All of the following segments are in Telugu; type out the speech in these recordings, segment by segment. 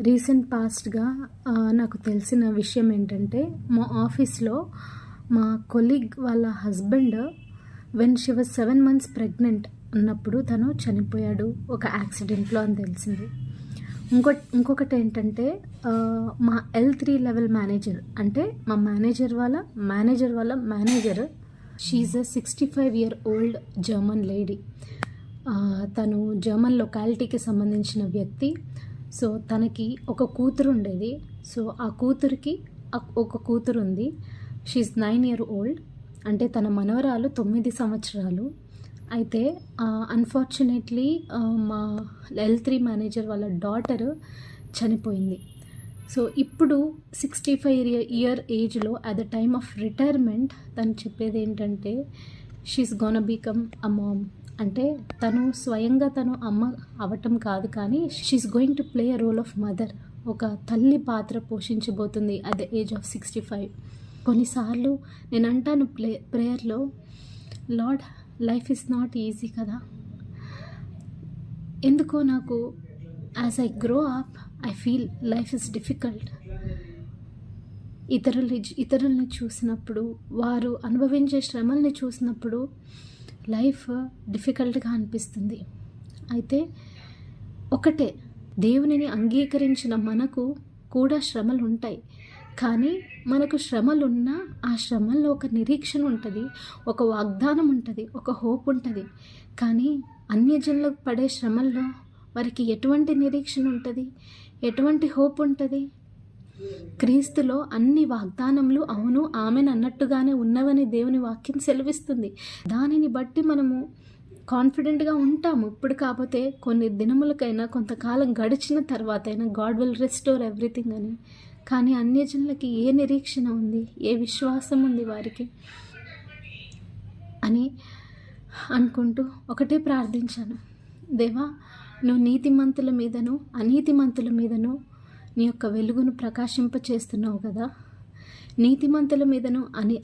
రీసెంట్ పాస్ట్గా నాకు తెలిసిన విషయం ఏంటంటే, మా ఆఫీస్లో మా కొలీగ్ వాళ్ళ husband when she was 7 months pregnant ఉన్నప్పుడు తను చనిపోయాడు ఒక యాక్సిడెంట్లో అని తెలిసింది. ఇంకొకటి ఏంటంటే, మా L3 లెవెల్ మేనేజర్, అంటే మా మేనేజర్ వాళ్ళ manager, she a 65-year-old German lady. తను జర్మన్ లొకాలిటీకి సంబంధించిన వ్యక్తి. సో తనకి ఒక కూతురు ఉండేది. సో ఆ కూతురికి ఒక కూతురు ఉంది. షీఈ్ 9-year-old, అంటే తన మనవరాలు 9 సంవత్సరాలు. అయితే అన్ఫార్చునేట్లీ మా L3 మేనేజర్ వాళ్ళ డాటర్ చనిపోయింది. సో ఇప్పుడు 65 year ఏజ్లో at the time of retirement తను చెప్పేది ఏంటంటే, she gonna become a mom. అంటే తను స్వయంగా తను అమ్మ అవటం కాదు, కానీ she going to play a role of mother. ఒక తల్లి పాత్ర పోషించబోతుంది అట్ ద ఏజ్ ఆఫ్ 65. కొన్నిసార్లు నేను అంటాను ప్రేయర్లో, Lord, life is not easy కదా. ఎందుకో నాకు as I grow up I feel life is difficult. ఇతరుల్ని చూసినప్పుడు, వారు అనుభవించే శ్రమల్ని చూసినప్పుడు లైఫ్ డిఫికల్ట్గా అనిపిస్తుంది. అయితే ఒకటే, దేవునిని అంగీకరించిన మనకు కూడా శ్రమలు ఉంటాయి. కానీ మనకు శ్రమలున్నా ఆ శ్రమల్లో ఒక నిరీక్షణ ఉంటుంది, ఒక వాగ్దానం ఉంటుంది, ఒక హోప్ ఉంటుంది. కానీ అన్యజనులకు పడే శ్రమల్లో వారికి ఎటువంటి నిరీక్షణ ఉంటుంది, ఎటువంటి హోప్ ఉంటుంది? క్రీస్తులో అన్ని వాగ్దానములు అవును ఆమెను అన్నట్టుగానే ఉన్నవని దేవుని వాక్యం సెలవిస్తుంది. దానిని బట్టి మనము కాన్ఫిడెంట్గా ఉంటాము. ఇప్పుడు కాకపోతే కొన్ని దినములకైనా, కొంతకాలం గడిచిన తర్వాత అయినా గాడ్ విల్ రెస్టోర్ ఎవ్రీథింగ్ అని. కానీ అన్యజనులకి ఏ నిరీక్షణ ఉంది, ఏ విశ్వాసం ఉంది వారికి అని అనుకుంటూ ఒకటే ప్రార్థించాను, దేవా, నువ్వు నీతిమంతుల మీదను అనీతిమంతుల మీదను నీ యొక్క వెలుగును ప్రకాశింపచేస్తున్నావు కదా. నీతిమంతుల మీదను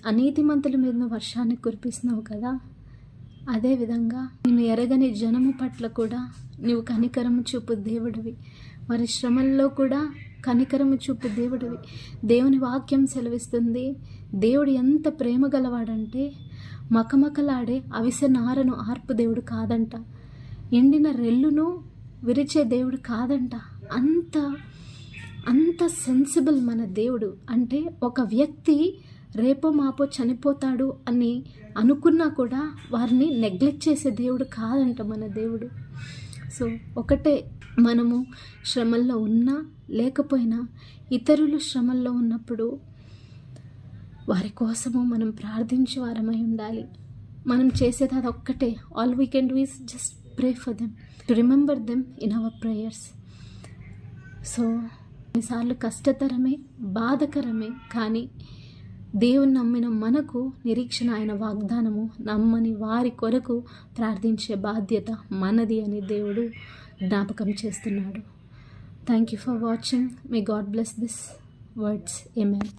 అనీతిమంతుల మీదను వర్షాన్ని కురిపిస్తున్నావు కదా. అదేవిధంగా నిన్ను ఎరగని జనము పట్ల కూడా నీవు కనికరము చూపు దేవుడివి. వారి శ్రమల్లో కూడా కనికరము చూపు దేవుడివి. దేవుని వాక్యం సెలవిస్తుంది, దేవుడు ఎంత ప్రేమ గలవాడంటే మకమకలాడే అవిసె నారను ఆర్పు దేవుడు కాదంట, ఎండిన రెల్లును విరిచే దేవుడు కాదంట. అంత సెన్సిబుల్ మన దేవుడు. అంటే ఒక వ్యక్తి రేపో మాపో చనిపోతాడు అని అనుకున్నా కూడా వారిని నెగ్లెక్ట్ చేసే దేవుడు కాదంట మన దేవుడు. సో ఒకటే, మనము శ్రమల్లో ఉన్నా లేకపోయినా, ఇతరులు శ్రమల్లో ఉన్నప్పుడు వారి కోసము మనం ప్రార్థించే వారమై ఉండాలి. మనం చేసేది అది ఒక్కటే. All we can do is just pray for them, to remember them in our prayers. So కొన్నిసార్లు కష్టతరమే, బాధకరమే, కానీ దేవుని నమ్మిన మనకు నిరీక్షణ, ఆయన వాగ్దానము, నమ్మని వారి కొరకు ప్రార్థించే బాధ్యత మనది అని దేవుడు జ్ఞాపకం చేస్తున్నాడు. Thank you for watching. May God bless this words. Amen.